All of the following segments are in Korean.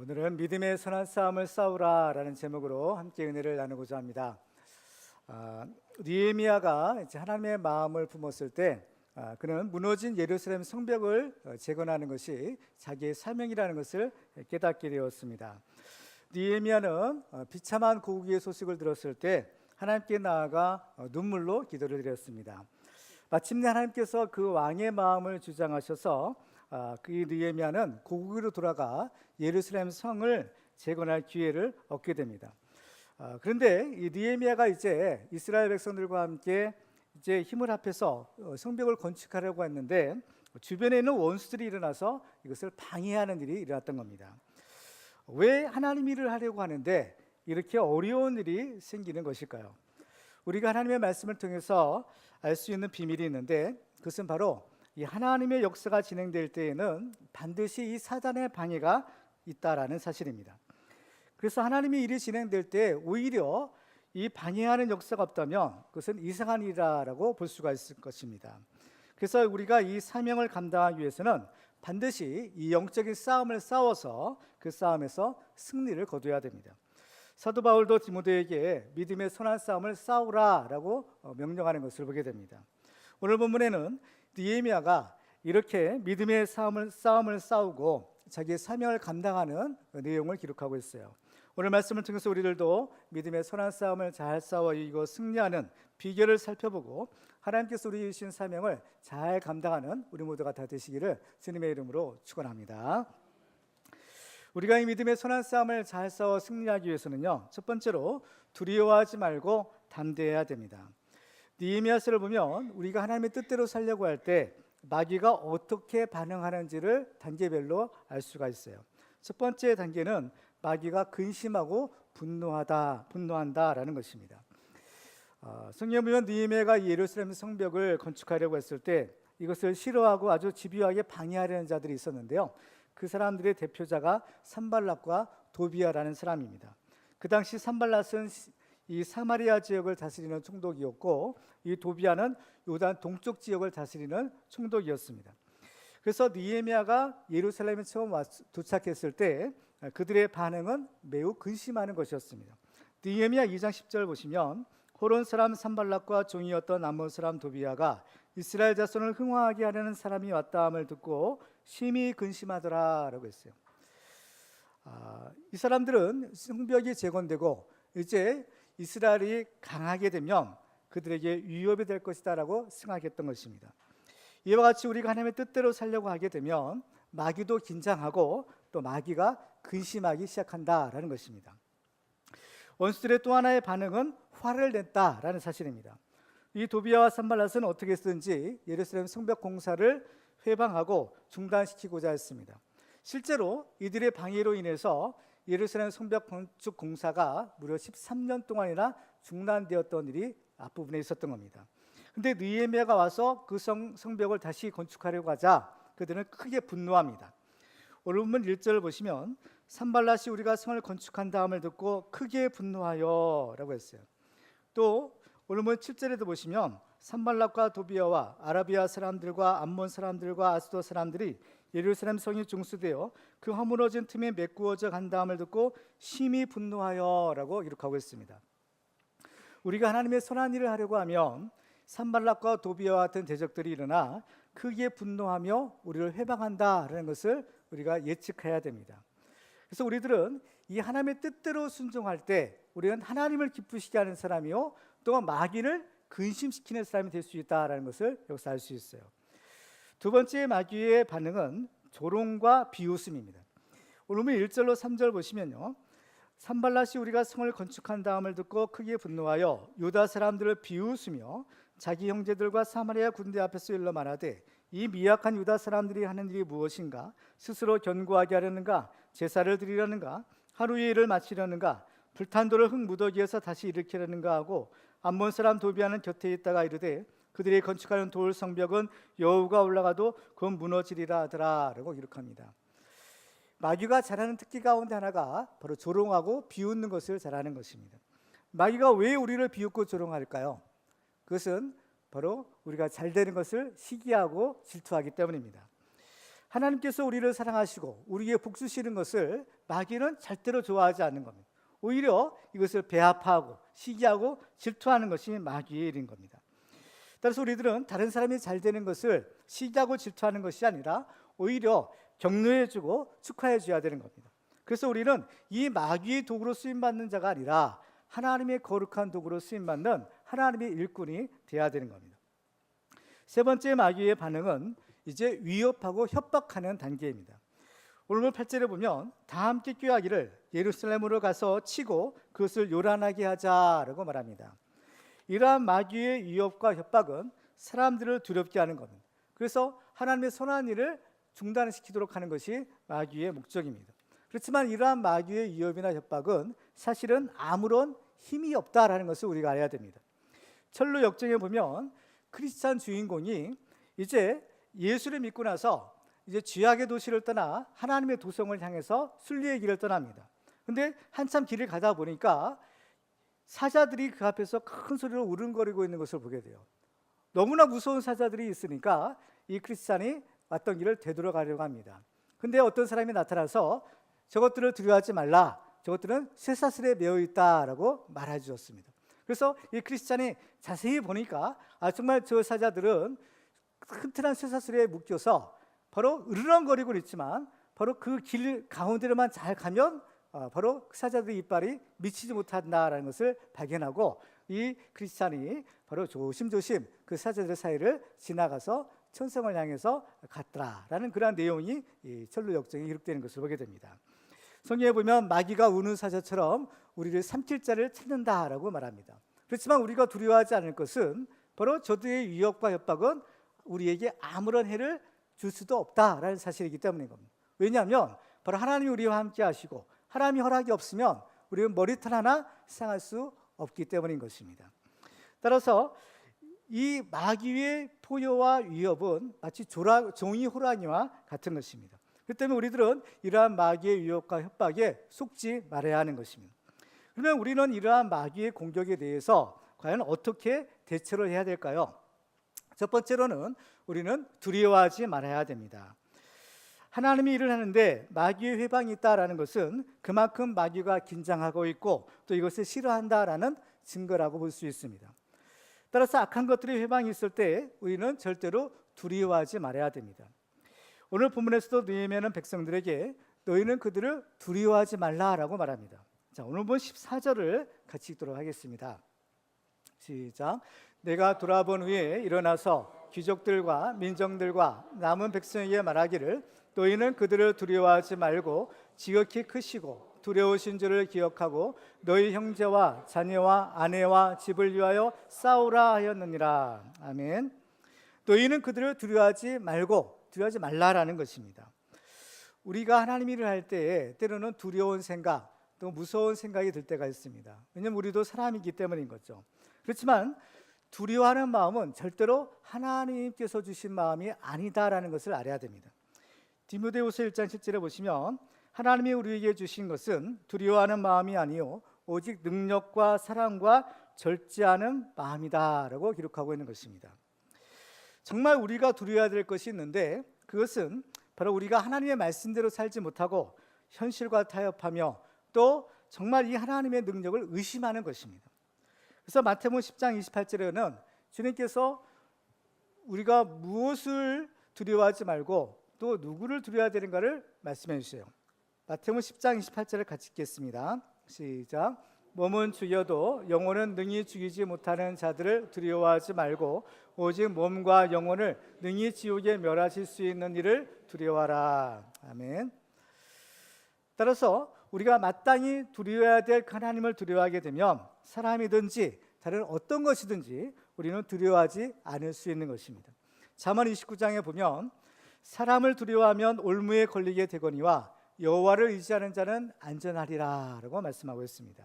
오늘은 믿음의 선한 싸움을 싸우라 라는 제목으로 함께 은혜를 나누고자 합니다. 느헤미야가 이제 하나님의 마음을 품었을 때 그는 무너진 예루살렘 성벽을 재건하는 것이 자기의 사명이라는 것을 깨닫게 되었습니다. 느헤미야는 비참한 고국의 소식을 들었을 때 하나님께 나아가 눈물로 기도를 드렸습니다. 마침내 하나님께서 그 왕의 마음을 주장하셔서 그 느헤미야는 고국으로 돌아가 예루살렘 성을 재건할 기회를 얻게 됩니다. 그런데 이 느헤미야가 이제 이스라엘 백성들과 함께 이제 힘을 합해서 성벽을 건축하려고 했는데 주변에 있는 원수들이 일어나서 이것을 방해하는 일이 일어났던 겁니다. 왜 하나님 일을 하려고 하는데 이렇게 어려운 일이 생기는 것일까요? 우리가 하나님의 말씀을 통해서 알 수 있는 비밀이 있는데 그것은 바로 이 하나님의 역사가 진행될 때에는 반드시 이 사단의 방해가 있다라는 사실입니다. 그래서 하나님의 일이 진행될 때 오히려 이 방해하는 역사가 없다면 그것은 이상한 일이라고 볼 수가 있을 것입니다. 그래서 우리가 이 사명을 감당하기 위해서는 반드시 이 영적인 싸움을 싸워서 그 싸움에서 승리를 거둬야 됩니다. 사도 바울도 디모데에게 믿음의 선한 싸움을 싸우라라고 명령하는 것을 보게 됩니다. 오늘 본문에는 느헤미야가 이렇게 믿음의 싸움을 싸우고 자기의 사명을 감당하는 내용을 기록하고 있어요. 오늘 말씀을 통해서 우리들도 믿음의 선한 싸움을 잘 싸워 이기고 승리하는 비결을 살펴보고 하나님께서 우리 주신 사명을 잘 감당하는 우리 모두가 다 되시기를 주님의 이름으로 축원합니다. 우리가 이 믿음의 선한 싸움을 잘 싸워 승리하기 위해서는요, 첫 번째로 두려워하지 말고 담대해야 됩니다. 느헤미야서를 보면 우리가 하나님의 뜻대로 살려고 할 때 마귀가 어떻게 반응하는지를 단계별로 알 수가 있어요. 첫 번째 단계는 마귀가 근심하고 분노한다라는 것입니다. 성경에 보면 느헤미야가 예루살렘 성벽을 건축하려고 했을 때 이것을 싫어하고 아주 집요하게 방해하려는 자들이 있었는데요. 그 사람들의 대표자가 산발랏과 도비야라는 사람입니다. 그 당시 산발랏은 이 사마리아 지역을 다스리는 총독이었고 이 도비야는 요단 동쪽 지역을 다스리는 총독이었습니다. 그래서 느헤미야가 예루살렘에 처음 도착했을 때 그들의 반응은 매우 근심하는 것이었습니다. 느헤미야 2장 10절 보시면 호론 사람 산발랏과 종이었던 암몬 사람 도비야가 이스라엘 자손을 흥화하게 하려는 사람이 왔다함을 듣고 심히 근심하더라라고 했어요. 이 사람들은 성벽이 재건되고 이제 이스라엘이 강하게 되면 그들에게 위협이 될 것이다라고 생각했던 것입니다. 이와 같이 우리가 하나님의 뜻대로 살려고 하게 되면 마귀도 긴장하고 또 마귀가 근심하기 시작한다라는 것입니다. 원수들의 또 하나의 반응은 화를 냈다라는 사실입니다. 이 도비야와 산발랏은 어떻게 했든지 예루살렘 성벽 공사를 회방하고 중단시키고자 했습니다. 실제로 이들의 방해로 인해서 예루살렘 성벽 건축 공사가 무려 13년 동안이나 중단되었던 일이 앞부분에 있었던 겁니다. 그런데 느헤미야가 와서 그 성벽을 다시 건축하려고 하자 그들은 크게 분노합니다. 오늘 본문 1절을 보시면 산발랏이 우리가 성을 건축한 다음을 듣고 크게 분노하여 라고 했어요. 또 오늘 본문 7절에도 보시면 산발랏과 도비야와 아라비아 사람들과 암몬 사람들과 아스도 사람들이 예루살렘 성이 중수되어 그 허물어진 틈에 메꾸어져 간 다음을 듣고 심히 분노하여 라고 기록하고 있습니다. 우리가 하나님의 선한 일을 하려고 하면 산발랏과 도비야와 같은 대적들이 일어나 크게 분노하며 우리를 회방한다라는 것을 우리가 예측해야 됩니다. 그래서 우리들은 이 하나님의 뜻대로 순종할 때 우리는 하나님을 기쁘시게 하는 사람이요 또 마귀를 근심시키는 사람이 될 수 있다라는 것을 여기서 알 수 있어요. 두 번째 마귀의 반응은 조롱과 비웃음입니다. 오늘 1절로 3절 보시면요, 산발랏이 우리가 성을 건축한 다음을 듣고 크게 분노하여 유다 사람들을 비웃으며 자기 형제들과 사마리아 군대 앞에서 일러 말하되 이 미약한 유다 사람들이 하는 일이 무엇인가? 스스로 견고하게 하려는가? 제사를 드리려는가? 하루의 일을 마치려는가? 불탄 돌을 흙 무더기에서 다시 일으키려는가 하고 암몬 사람 도비야는 곁에 있다가 이르되 그들이 건축하는 돌 성벽은 여우가 올라가도 곧 무너지리라 하더라라고 기록합니다. 마귀가 잘하는 특기 가운데 하나가 바로 조롱하고 비웃는 것을 잘하는 것입니다. 마귀가 왜 우리를 비웃고 조롱할까요? 그것은 바로 우리가 잘 되는 것을 시기하고 질투하기 때문입니다. 하나님께서 우리를 사랑하시고 우리에게 복 주시는 것을 마귀는 절대로 좋아하지 않는 겁니다. 오히려 이것을 배합하고 시기하고 질투하는 것이 마귀의 일인 겁니다. 따라서 우리들은 다른 사람이 잘 되는 것을 시기하고 질투하는 것이 아니라 오히려 격려해주고 축하해줘야 되는 겁니다. 그래서 우리는 이 마귀의 도구로 쓰임받는 자가 아니라 하나님의 거룩한 도구로 쓰임받는 하나님의 일꾼이 되어야 되는 겁니다. 세 번째 마귀의 반응은 이제 위협하고 협박하는 단계입니다. 오늘 8절에 보면 다 함께 꾀하기를 예루살렘으로 가서 치고 그것을 요란하게 하자라고 말합니다. 이러한 마귀의 위협과 협박은 사람들을 두렵게 하는 겁니다. 그래서 하나님의 선한 일을 중단시키도록 하는 것이 마귀의 목적입니다. 그렇지만 이러한 마귀의 위협이나 협박은 사실은 아무런 힘이 없다라는 것을 우리가 알아야 됩니다. 철로 역정에 보면 크리스찬 주인공이 이제 예수를 믿고 나서 이제 죄악의 도시를 떠나 하나님의 도성을 향해서 순리의 길을 떠납니다. 근데 한참 길을 가다 보니까 사자들이 그 앞에서 큰 소리로 울음거리고 있는 것을 보게 돼요. 너무나 무서운 사자들이 있으니까 이 크리스찬이 왔던 길을 되돌아가려고 합니다. 근데 어떤 사람이 나타나서 저것들을 두려워하지 말라, 저것들은 쇠사슬에 매어 있다라고 말해 주었습니다. 그래서 이 크리스찬이 자세히 보니까 정말 저 사자들은 튼튼한 쇠사슬에 묶여서 바로 으르렁거리고 있지만 바로 그 길 가운데로만 잘 가면 바로 사자들의 이빨이 미치지 못한다라는 것을 발견하고 이 크리스찬이 바로 조심조심 그 사자들 사이를 지나가서 천성을 향해서 갔더라라는 그러한 내용이 이 철로 역정에 기록되는 것을 보게 됩니다. 성경에 보면 마귀가 우는 사자처럼 우리를 삼킬 자를 찾는다라고 말합니다. 그렇지만 우리가 두려워하지 않을 것은 바로 저들의 위협과 협박은 우리에게 아무런 해를 줄 수도 없다라는 사실이기 때문인 겁니다. 왜냐하면 바로 하나님이 우리와 함께 하시고 하나님이 허락이 없으면 우리는 머리털 하나 상할 수 없기 때문인 것입니다. 따라서 이 마귀의 포효와 위협은 마치 종이 호랑이와 같은 것입니다. 그렇기 때문에 우리들은 이러한 마귀의 위협과 협박에 속지 말아야 하는 것입니다. 그러면 우리는 이러한 마귀의 공격에 대해서 과연 어떻게 대처를 해야 될까요? 첫 번째로는 우리는 두려워하지 말아야 됩니다. 하나님이 일을 하는데 마귀의 회방이 있다라는 것은 그만큼 마귀가 긴장하고 있고 또 이것을 싫어한다라는 증거라고 볼 수 있습니다. 따라서 악한 것들이 회방이 있을 때 우리는 절대로 두려워하지 말아야 됩니다. 오늘 본문에서도 느헤미야는 백성들에게 너희는 그들을 두려워하지 말라라고 말합니다. 자, 오늘 본 14절을 같이 읽도록 하겠습니다. 시작. 내가 돌아본 후에 일어나서 귀족들과 민정들과 남은 백성에게 말하기를 너희는 그들을 두려워하지 말고 지극히 크시고 두려우신 줄을 기억하고 너희 형제와 자녀와 아내와 집을 위하여 싸우라 하였느니라. 아멘. 너희는 그들을 두려워하지 말고 두려워하지 말라라는 것입니다. 우리가 하나님 일을 할 때에 때로는 두려운 생각 또 무서운 생각이 들 때가 있습니다. 왜냐하면 우리도 사람이기 때문인 거죠. 그렇지만 두려워하는 마음은 절대로 하나님께서 주신 마음이 아니다라는 것을 알아야 됩니다. 디모데후서 1장 10절에 보시면 하나님이 우리에게 주신 것은 두려워하는 마음이 아니요 오직 능력과 사랑과 절제하는 마음이다라고 기록하고 있는 것입니다. 정말 우리가 두려워해야 될 것이 있는데 그것은 바로 우리가 하나님의 말씀대로 살지 못하고 현실과 타협하며 또 정말 이 하나님의 능력을 의심하는 것입니다. 그래서 마태복음 10장 28절에는 주님께서 우리가 무엇을 두려워하지 말고 또 누구를 두려워해야 되는가를 말씀해 주세요. 마태복음 10장 28절을 같이 읽겠습니다. 시작. 몸은 죽여도 영혼은 능히 죽이지 못하는 자들을 두려워하지 말고 오직 몸과 영혼을 능히 지옥에 멸하실 수 있는 이를 두려워하라. 아멘. 따라서 우리가 마땅히 두려워해야 될 하나님을 두려워하게 되면 사람이든지 다른 어떤 것이든지 우리는 두려워하지 않을 수 있는 것입니다. 잠언 29장에 보면 사람을 두려워하면 올무에 걸리게 되거니와 여호와를 의지하는 자는 안전하리라 라고 말씀하고 있습니다.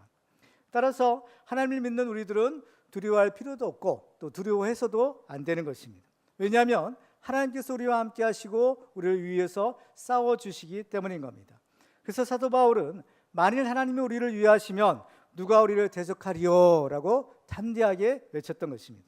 따라서 하나님을 믿는 우리들은 두려워할 필요도 없고 또 두려워해서도 안 되는 것입니다. 왜냐하면 하나님께서 우리와 함께 하시고 우리를 위해서 싸워주시기 때문인 겁니다. 그래서 사도 바울은 만일 하나님이 우리를 위하시면 누가 우리를 대적하리요? 라고 담대하게 외쳤던 것입니다.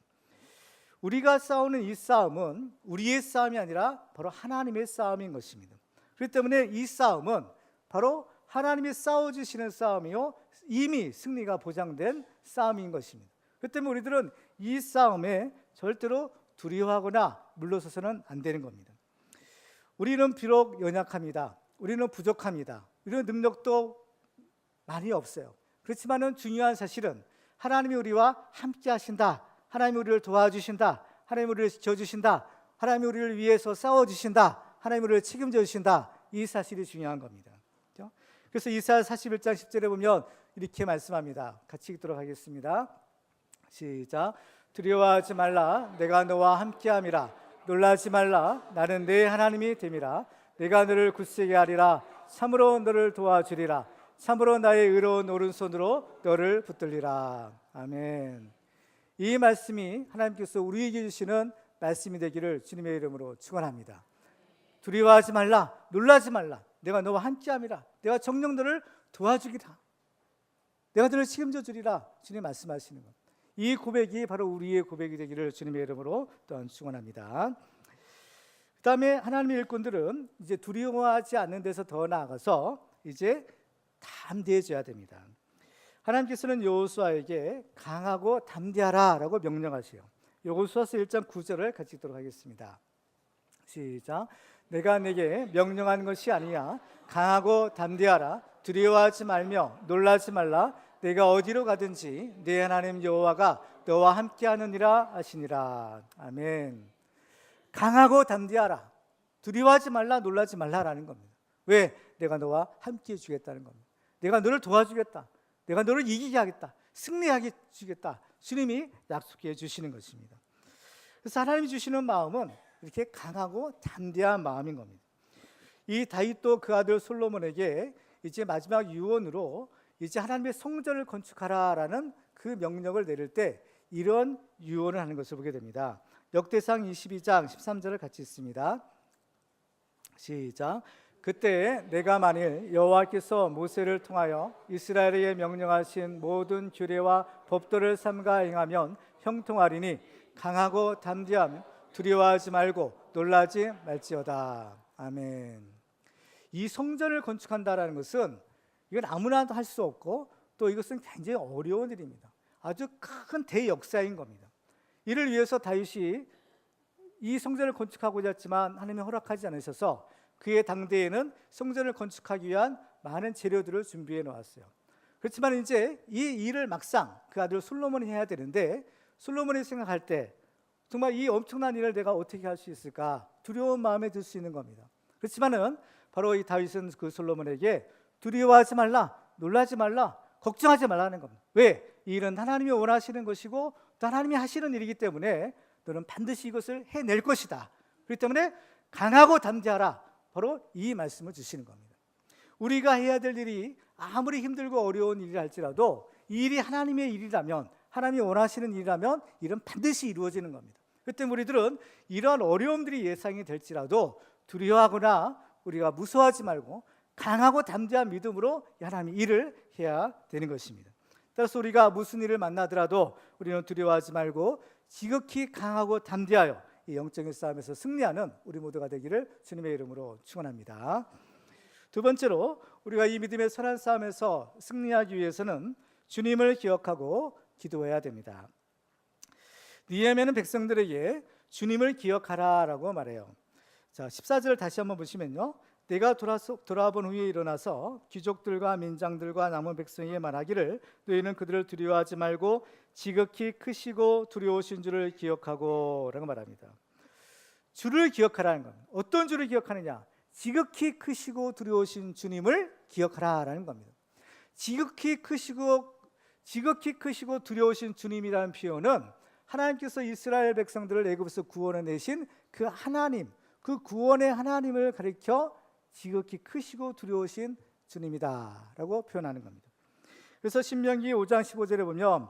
우리가 싸우는 이 싸움은 우리의 싸움이 아니라 바로 하나님의 싸움인 것입니다. 그렇기 때문에 이 싸움은 바로 하나님이 싸워주시는 싸움이요, 이미 승리가 보장된 싸움인 것입니다. 그렇기 때문에 우리들은 이 싸움에 절대로 두려워하거나 물러서서는 안 되는 겁니다. 우리는 비록 연약합니다. 우리는 부족합니다. 우리는 능력도 많이 없어요. 그렇지만은 중요한 사실은 하나님이 우리와 함께 하신다, 하나님이 우리를 도와주신다, 하나님이 우리를 지켜주신다, 하나님이 우리를 위해서 싸워주신다, 하나님이 우리를 책임져 주신다, 이 사실이 중요한 겁니다. 그렇죠? 그래서 이사야 41장 10절에 보면 이렇게 말씀합니다. 같이 읽도록 하겠습니다. 시작. 두려워하지 말라, 내가 너와 함께함이라. 놀라지 말라, 나는 네 하나님이 됨이라. 내가 너를 굳세게 하리라. 참으로 너를 도와주리라. 참으로 나의 의로운 오른손으로 너를 붙들리라. 아멘. 이 말씀이 하나님께서 우리에게 주시는 말씀이 되기를 주님의 이름으로 축원합니다. 두려워하지 말라, 놀라지 말라, 내가 너와 함께함이라. 내가 정녕 너를 도와주리라. 내가 너를 책임져 주리라. 주님 말씀하시는 것. 이 고백이 바로 우리의 고백이 되기를 주님의 이름으로 또한 축원합니다. 그 다음에 하나님의 일꾼들은 이제 두려워하지 않는 데서 더 나아가서 이제 담대해져야 됩니다. 하나님께서는 여호수아에게 강하고 담대하라 라고 명령하세요. 여호수아서 1장 9절을 같이 읽도록 하겠습니다. 시작. 내가 내게 명령한 것이 아니냐, 강하고 담대하라. 두려워하지 말며 놀라지 말라. 내가 어디로 가든지 네 하나님 여호와가 너와 함께하느니라 하시니라. 아멘. 강하고 담대하라. 두려워하지 말라, 놀라지 말라라는 겁니다. 왜? 내가 너와 함께해 주겠다는 겁니다. 내가 너를 도와주겠다. 내가 너를 이기게 하겠다. 승리하게 주겠다. 주님이 약속해 주시는 것입니다. 그래서 하나님이 주시는 마음은 이렇게 강하고 담대한 마음인 겁니다. 이 다윗도 그 아들 솔로몬에게 이제 마지막 유언으로 이제 하나님의 성전을 건축하라라는 그 명령을 내릴 때 이런 유언을 하는 것을 보게 됩니다. 역대상 22장 13절을 같이 읽습니다. 시작. 그때 내가 만일 여호와께서 모세를 통하여 이스라엘에게 명령하신 모든 규례와 법도를 삼가 행하면 형통하리니 강하고 담대하며 두려워하지 말고 놀라지 말지어다. 아멘. 이 성전을 건축한다라는 것은 이건 아무나 할 수 없고 또 이것은 굉장히 어려운 일입니다. 아주 큰 대역사인 겁니다. 이를 위해서 다윗이 이 성전을 건축하고자 했지만 하나님이 허락하지 않으셔서 그의 당대에는 성전을 건축하기 위한 많은 재료들을 준비해 놓았어요. 그렇지만 이제 이 일을 막상 그 아들 솔로몬이 해야 되는데 솔로몬이 생각할 때 정말 이 엄청난 일을 내가 어떻게 할 수 있을까 두려운 마음에 들 수 있는 겁니다. 그렇지만은 바로 이 다윗은 그 솔로몬에게 두려워하지 말라, 놀라지 말라, 걱정하지 말라는 겁니다. 왜? 이 일은 하나님이 원하시는 것이고 또 하나님이 하시는 일이기 때문에 너는 반드시 이것을 해낼 것이다. 그렇기 때문에 강하고 담대하라. 바로 이 말씀을 주시는 겁니다. 우리가 해야 될 일이 아무리 힘들고 어려운 일이라 할지라도 이 일이 하나님의 일이라면, 하나님이 원하시는 일이라면 일은 반드시 이루어지는 겁니다. 그때 우리들은 이러한 어려움들이 예상이 될지라도 두려워하거나 우리가 무서워하지 말고 강하고 담대한 믿음으로 하나님의 일을 해야 되는 것입니다. 따라서 우리가 무슨 일을 만나더라도 우리는 두려워하지 말고 지극히 강하고 담대하여 이 영적인 싸움에서 승리하는 우리 모두가 되기를 주님의 이름으로 축원합니다. 두 번째로 우리가 이 믿음의 선한 싸움에서 승리하기 위해서는 주님을 기억하고 기도해야 됩니다. 느헤미야는 백성들에게 주님을 기억하라라고 말해요. 자, 14절을 다시 한번 보시면요. 내가 돌아본 후에 일어나서 귀족들과 민장들과 남은 백성에게 말하기를 너희는 그들을 두려워하지 말고 지극히 크시고 두려우신 주를 기억하고 라고 말합니다. 주를 기억하라는 겁니다. 어떤 주를 기억하느냐? 지극히 크시고 두려우신 주님을 기억하라라는 겁니다. 지극히 크시고 두려우신 주님이라는 표현은 하나님께서 이스라엘 백성들을 애굽에서 구원해 내신 그 하나님, 그 구원의 하나님을 가리켜 지극히 크시고 두려우신 주님이다라고 표현하는 겁니다. 그래서 신명기 5장 15절에 보면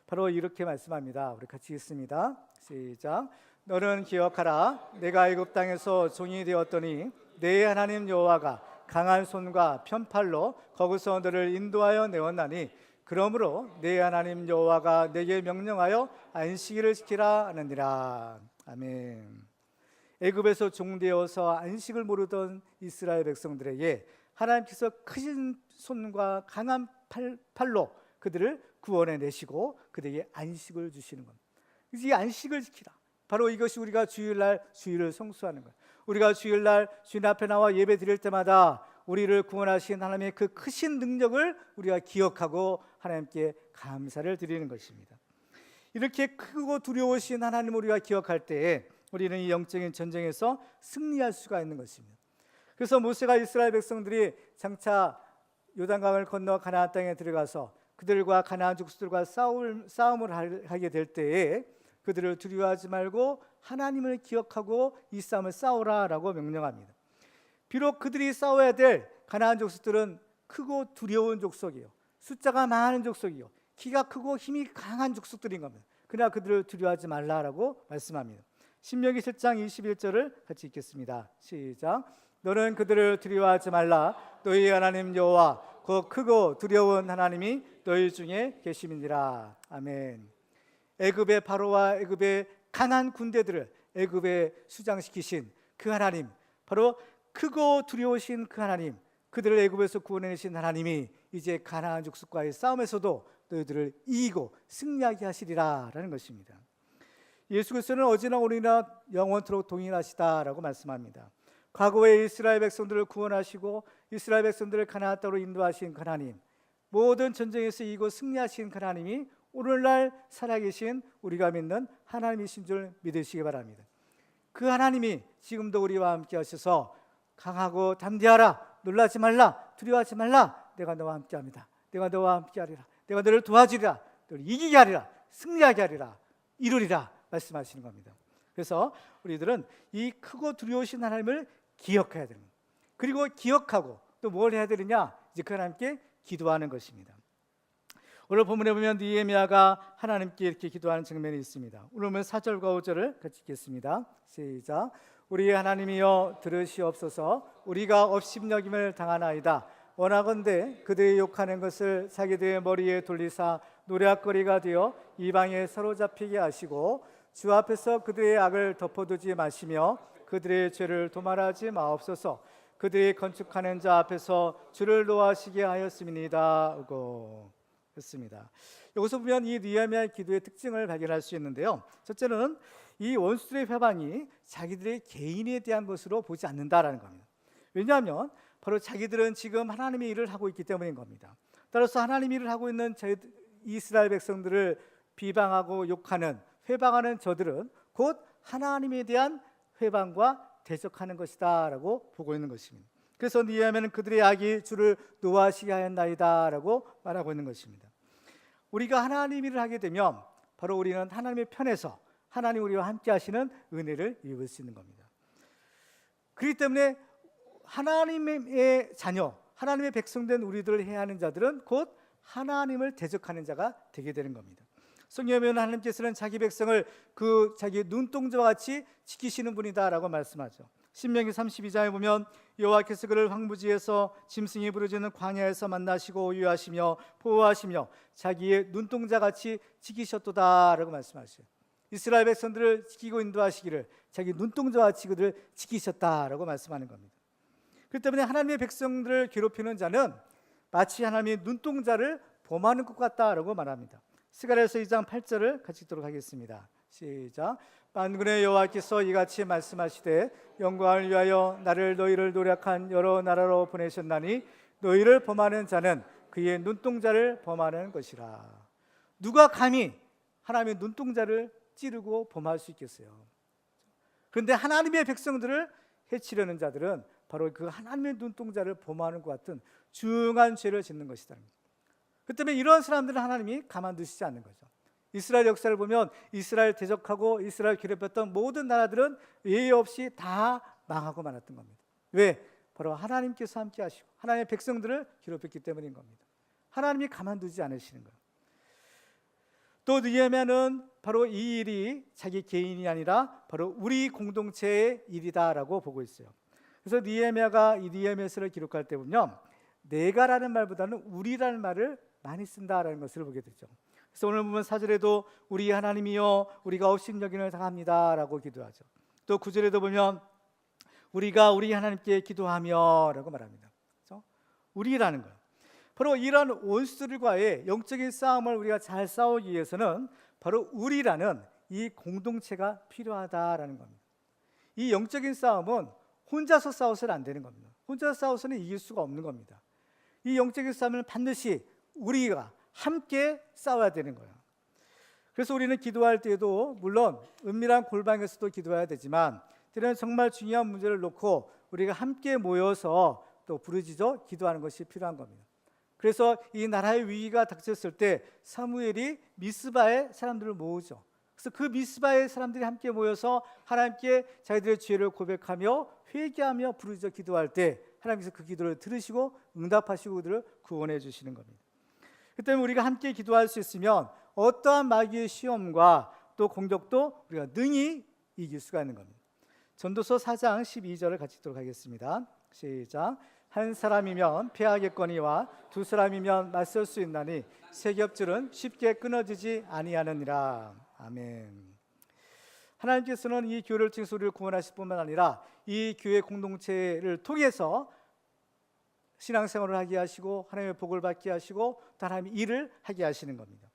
바로 이렇게 말씀합니다. 우리 같이 읽습니다. 시작. 너는 기억하라. 내가 애굽 땅에서 종이 되었더니 내 하나님 여호와가 강한 손과 편팔로 거기서 너를 인도하여 내었나니 그러므로 내 하나님 여호와가 내게 명령하여 안식일을 지키라 하느니라. 아멘. 애굽에서 종되어서 안식을 모르던 이스라엘 백성들에게 하나님께서 크신 손과 강한 팔로 그들을 구원해 내시고 그들에게 안식을 주시는 겁니다. 이 안식을 지키라. 바로 이것이 우리가 주일날 주일을 성수하는 거예요. 우리가 주일날 주님 앞에 나와 예배 드릴 때마다 우리를 구원하신 하나님의 그 크신 능력을 우리가 기억하고 하나님께 감사를 드리는 것입니다. 이렇게 크고 두려우신 하나님을 우리가 기억할 때에 우리는 이 영적인 전쟁에서 승리할 수가 있는 것입니다. 그래서 모세가 이스라엘 백성들이 장차 요단강을 건너 가나안 땅에 들어가서 그들과 가나안 족속들과 싸움을 하게 될 때에 그들을 두려워하지 말고 하나님을 기억하고 이 싸움을 싸우라라고 명령합니다. 비록 그들이 싸워야 될 가나안 족속들은 크고 두려운 족속이요, 숫자가 많은 족속이요, 키가 크고 힘이 강한 족속들인 겁니다. 그러나 그들을 두려워하지 말라라고 말씀합니다. 신명기 7장 21절을 같이 읽겠습니다. 시작. 너는 그들을 두려워하지 말라. 너희 하나님 여호와 그 크고 두려운 하나님이 너희 중에 계심이니라. 아멘. 애굽의 바로와 애굽의 강한 군대들을 애굽에 수장시키신 그 하나님, 바로 크고 두려우신 그 하나님, 그들을 애굽에서 구원해내신 하나님이 이제 가나안 족속과의 싸움에서도 너희들을 이기고 승리하게 하시리라라는 것입니다. 예수 그리스도는 어제나 오늘이나 영원토록 동일하시다라고 말씀합니다. 과거에 이스라엘 백성들을 구원하시고 이스라엘 백성들을 가나안 땅으로 인도하신 하나님, 모든 전쟁에서 이기고 승리하신 하나님이 오늘날 살아계신 우리가 믿는 하나님이신 줄 믿으시기 바랍니다. 그 하나님이 지금도 우리와 함께 하셔서 강하고 담대하라, 놀라지 말라, 두려워하지 말라, 내가 너와 함께합니다. 내가 너와 함께하리라, 내가 너를 도와주리라, 너를 이기게 하리라, 승리하게 하리라, 이루리라 말씀하시는 겁니다. 그래서 우리들은 이 크고 두려우신 하나님을 기억해야 됩니다. 그리고 기억하고 또 뭘 해야 되느냐? 이제 그 하나님께 기도하는 것입니다. 오늘 본문에 보면 느헤미야가 하나님께 이렇게 기도하는 장면이 있습니다. 오늘 보면 4절과 5절을 같이 읽겠습니다. 시작. 우리 하나님이여 들으시옵소서. 우리가 업심여김을 당하나이다. 원하건대 그들이 욕하는 것을 자기들의 머리에 돌리사 노략거리가 되어 이방에 사로잡히게 하시고 주 앞에서 그들의 악을 덮어두지 마시며 그들의 죄를 도말하지 마옵소서. 그들이 건축하는 자 앞에서 주를 노하시게 하였음이니이다. 그렇습니다. 여기서 보면 이 느헤미야의 기도의 특징을 발견할 수 있는데요. 첫째는 이 원수들의 회방이 자기들의 개인에 대한 것으로 보지 않는다라는 겁니다. 왜냐하면 바로 자기들은 지금 하나님의 일을 하고 있기 때문인 겁니다. 따라서 하나님의 일을 하고 있는 이스라엘 백성들을 비방하고 욕하는, 회방하는 저들은 곧 하나님에 대한 회방과 대적하는 것이다 라고 보고 있는 것입니다. 그래서 느헤미야는 그들의 악이 주를 노하시게 하였나이다 라고 말하고 있는 것입니다. 우리가 하나님 일을 하게 되면 바로 우리는 하나님의 편에서 하나님 우리와 함께 하시는 은혜를 입을 수 있는 겁니다. 그렇기 때문에 하나님의 자녀, 하나님의 백성된 우리들을 해야 하는 자들은 곧 하나님을 대적하는 자가 되게 되는 겁니다. 성경에 보면 하나님께서는 자기 백성을 그 자기 눈동자와 같이 지키시는 분이다라고 말씀하죠. 신명기 32장에 보면 여호와께서 그를 황무지에서 짐승이 부르짖는 광야에서 만나시고 유하시며 보호하시며 자기의 눈동자 같이 지키셨도다라고 말씀하셔요. 이스라엘 백성들을 지키고 인도하시기를 자기 눈동자와 같이 그들을 지키셨다라고 말씀하는 겁니다. 그렇기 때문에 하나님의 백성들을 괴롭히는 자는 마치 하나님의 눈동자를 범하는 것 같다라고 말합니다. 스가랴서 2장 8절을 같이 읽도록 하겠습니다. 시작. 만군의 여호와께서 이같이 말씀하시되 영광을 위하여 나를 너희를 노력한 여러 나라로 보내셨나니 너희를 범하는 자는 그의 눈동자를 범하는 것이라. 누가 감히 하나님의 눈동자를 찌르고 범할 수 있겠어요? 그런데 하나님의 백성들을 해치려는 자들은 바로 그 하나님의 눈동자를 범하는 것 같은 중한 죄를 짓는 것이다. 그 때문에 이런 사람들은 하나님이 가만두시지 않는 거죠. 이스라엘 역사를 보면 이스라엘 대적하고 이스라엘 괴롭혔던 모든 나라들은 예외 없이 다 망하고 말았던 겁니다. 왜? 바로 하나님께서 함께 하시고 하나님의 백성들을 괴롭혔기 때문인 겁니다. 하나님이 가만두지 않으시는 거예요. 또 느헤미야는 바로 이 일이 자기 개인이 아니라 바로 우리 공동체의 일이다라고 보고 있어요. 그래서 느헤미야가 이 느헤미야서를 기록할 때 보면 내가라는 말보다는 우리라는 말을 많이 쓴다라는 것을 보게 되죠. 그래서 오늘 보면 4절에도 우리 하나님이여 우리가 업신여김을 당합니다라고 기도하죠. 또 9절에도 보면 우리가 우리 하나님께 기도하며라고 말합니다. 그렇죠? 우리라는 거예요. 바로 이러한 원수들과의 영적인 싸움을 우리가 잘 싸우기 위해서는 바로 우리라는 이 공동체가 필요하다라는 겁니다. 이 영적인 싸움은 혼자서 싸워서는 안 되는 겁니다. 혼자서 싸워서는 이길 수가 없는 겁니다. 이 영적인 싸움은 반드시 우리가 함께 싸워야 되는 거예요. 그래서 우리는 기도할 때에도 물론 은밀한 골방에서도 기도해야 되지만 때로는 정말 중요한 문제를 놓고 우리가 함께 모여서 또 부르짖어 기도하는 것이 필요한 겁니다. 그래서 이 나라의 위기가 닥쳤을 때 사무엘이 미스바의 사람들을 모으죠. 그래서 그 미스바의 사람들이 함께 모여서 하나님께 자기들의 죄를 고백하며 회개하며 부르짖어 기도할 때 하나님께서 그 기도를 들으시고 응답하시고 그들을 구원해 주시는 겁니다. 그 때문에 우리가 함께 기도할 수 있으면 어떠한 마귀의 시험과 또 공격도 우리가 능히 이길 수가 있는 겁니다. 전도서 4장 12절을 같이 읽도록 하겠습니다. 시작. 한 사람이면 피하겠거니와 두 사람이면 맞설 수 있나니 세 겹줄은 쉽게 끊어지지 아니하느니라. 아멘. 하나님께서는 이 교회를 통해서 우리를 구원하실 뿐만 아니라 이 교회 공동체를 통해서 신앙생활을 하게 하시고 하나님의 복을 받게 하시고 또 하나님의 일을 하게 하시는 겁니다.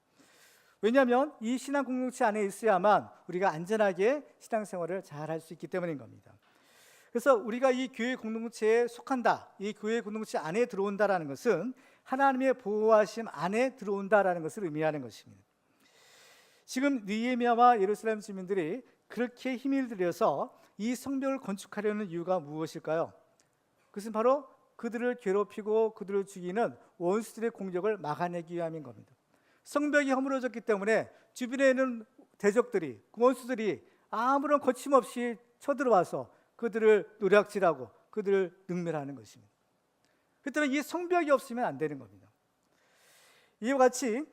왜냐하면 이 신앙 공동체 안에 있어야만 우리가 안전하게 신앙생활을 잘 할 수 있기 때문인 겁니다. 그래서 우리가 이 교회 공동체에 속한다, 이 교회 공동체 안에 들어온다라는 것은 하나님의 보호하심 안에 들어온다라는 것을 의미하는 것입니다. 지금 느헤미야와 예루살렘 주민들이 그렇게 힘을 들여서 이 성벽을 건축하려는 이유가 무엇일까요? 그것은 바로 그들을 괴롭히고 그들을 죽이는 원수들의 공격을 막아내기 위함인 겁니다. 성벽이 허물어졌기 때문에 주변에 있는 대적들이, 원수들이 아무런 거침없이 쳐들어와서 그들을 노략질하고 그들을 능멸하는 것입니다. 그렇기 때문에 이 성벽이 없으면 안 되는 겁니다. 이와 같이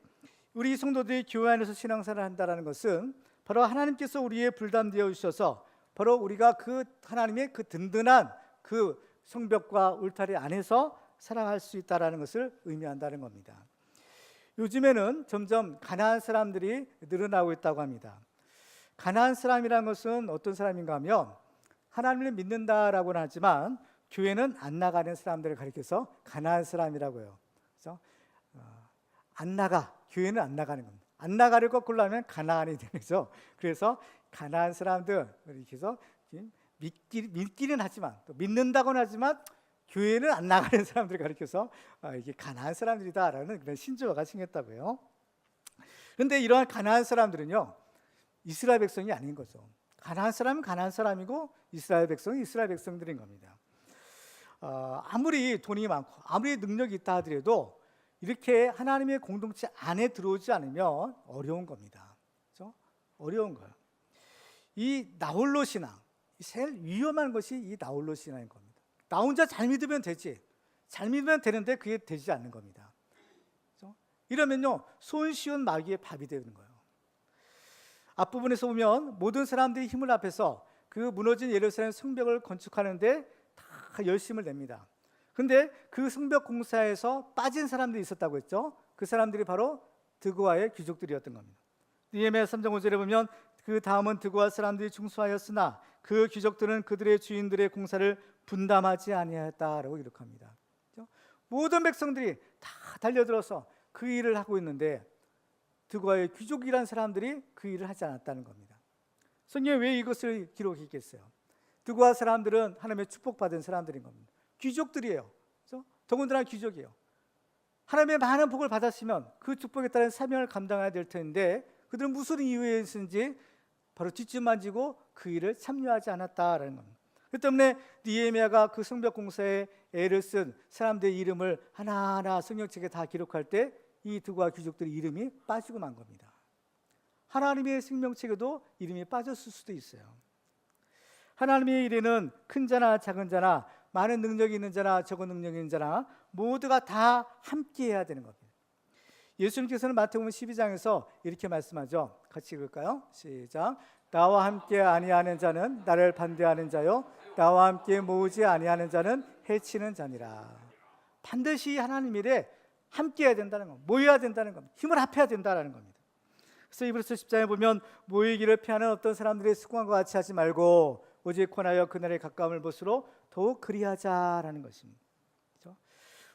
우리 성도들이 교회 안에서 신앙생활을 한다는 것은 바로 하나님께서 우리의 불담되어 주셔서 바로 우리가 그 하나님의 그 든든한 그 성벽과 울타리 안에서 살아갈 수 있다는 것을 의미한다는 겁니다. 요즘에는 점점 가난한 사람들이 늘어나고 있다고 합니다. 가난한 사람이라는 것은 어떤 사람인가 하면 하나님을 믿는다라고는 하지만 교회는 안 나가는 사람들을 가리켜서 가난한 사람이라고 해요. 그래서 안 나가, 교회는 안 나가는 겁니다. 안 나가를 거꾸로 하면 가난이 되는 거죠. 그래서 가난한 사람들, 이렇게 해서 믿기는 하지만 또 믿는다고는 하지만 교회는 안 나가는 사람들을 가리켜서 이게 가난한 사람들이다라는 그런 신조어가 생겼다고요. 그런데 이러한 가난한 사람들은요, 이스라엘 백성이 아닌 거죠. 가난한 사람은 가난한 사람이고 이스라엘 백성은 이스라엘 백성들인 겁니다. 아무리 돈이 많고 아무리 능력이 있다 하더라도 이렇게 하나님의 공동체 안에 들어오지 않으면 어려운 겁니다. 그렇죠? 어려운 거예요. 이 나홀로 신앙, 제일 위험한 것이 이 나홀로 신앙인 겁니다. 나 혼자 잘 믿으면 되지, 잘 믿으면 되는데 그게 되지 않는 겁니다. 그렇죠? 이러면요, 손쉬운 마귀의 밥이 되는 거예요. 앞부분에서 보면 모든 사람들이 힘을 합해서 그 무너진 예루살렘 성벽을 건축하는데 다 열심을 냅니다. 그런데 그 성벽 공사에서 빠진 사람들이 있었다고 했죠. 그 사람들이 바로 드고아의 귀족들이었던 겁니다. 느헤미야 3장 5절에 보면 그 다음은 드고아 사람들이 중수하였으나 그 귀족들은 그들의 주인들의 공사를 분담하지 아니하였다라고 기록합니다. 그렇죠? 모든 백성들이 다 달려들어서 그 일을 하고 있는데 드고아의 귀족이라는 사람들이 그 일을 하지 않았다는 겁니다. 성경에 왜 이것을 기록했겠어요? 드고아 사람들은 하나님의 축복받은 사람들인 겁니다. 귀족들이에요. 그렇죠? 더군다나 귀족이에요. 하나님의 많은 복을 받았으면 그 축복에 따른 사명을 감당해야 될 텐데 그들은 무슨 이유에서인지 바로 뒷짐 만지고 그 일을 참여하지 않았다라는 겁니다. 그 때문에 느헤미야가 그 성벽 공사에 애를 쓴 사람들의 이름을 하나하나 성경책에 다 기록할 때 이 드고아 귀족들의 이름이 빠지고 만 겁니다. 하나님의 생명책에도 이름이 빠졌을 수도 있어요. 하나님의 일에는 큰 자나 작은 자나 많은 능력이 있는 자나 적은 능력이 있는 자나 모두가 다 함께 해야 되는 겁니다. 예수님께서는 마태복음 12장에서 이렇게 말씀하죠. 같이 읽을까요? 시작. 나와 함께 아니하는 자는 나를 반대하는 자요 나와 함께 모으지 아니하는 자는 해치는 자니라. 반드시 하나님 일에 함께 해야 된다는 겁니다. 모여야 된다는 겁니다. 힘을 합해야 된다는 겁니다. 그래서 이브리서 10장에 보면 모이기를 피하는 어떤 사람들의 습관과 같이 하지 말고 오직 권하여 그날의 가까움을 볼수록 더욱 그리하자라는 것입니다. 그렇죠?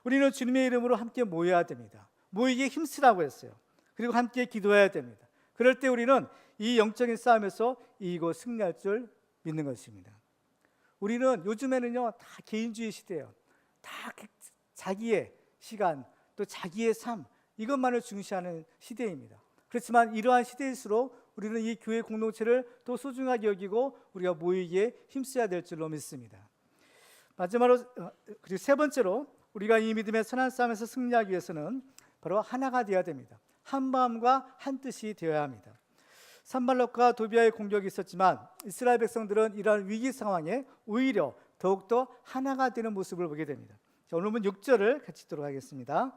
우리는 주님의 이름으로 함께 모여야 됩니다. 모이기에 힘쓰라고 했어요. 그리고 함께 기도해야 됩니다. 그럴 때 우리는 이 영적인 싸움에서 이기고 승리할 줄 믿는 것입니다. 우리는 요즘에는요 다 개인주의 시대예요. 다 자기의 시간 또 자기의 삶 이것만을 중시하는 시대입니다. 그렇지만 이러한 시대일수록 우리는 이 교회 공동체를 또 소중하게 여기고 우리가 모이기에 힘써야 될 줄로 믿습니다. 마지막으로 그리고 세 번째로 우리가 이 믿음의 선한 싸움에서 승리하기 위해서는 바로 하나가 되어야 됩니다. 한 마음과 한 뜻이 되어야 합니다. 산발락과 도비아의 공격이 있었지만 이스라엘 백성들은 이러한 위기 상황에 오히려 더욱더 하나가 되는 모습을 보게 됩니다. 자, 오늘 본 6절을 같이 읽도록 하겠습니다.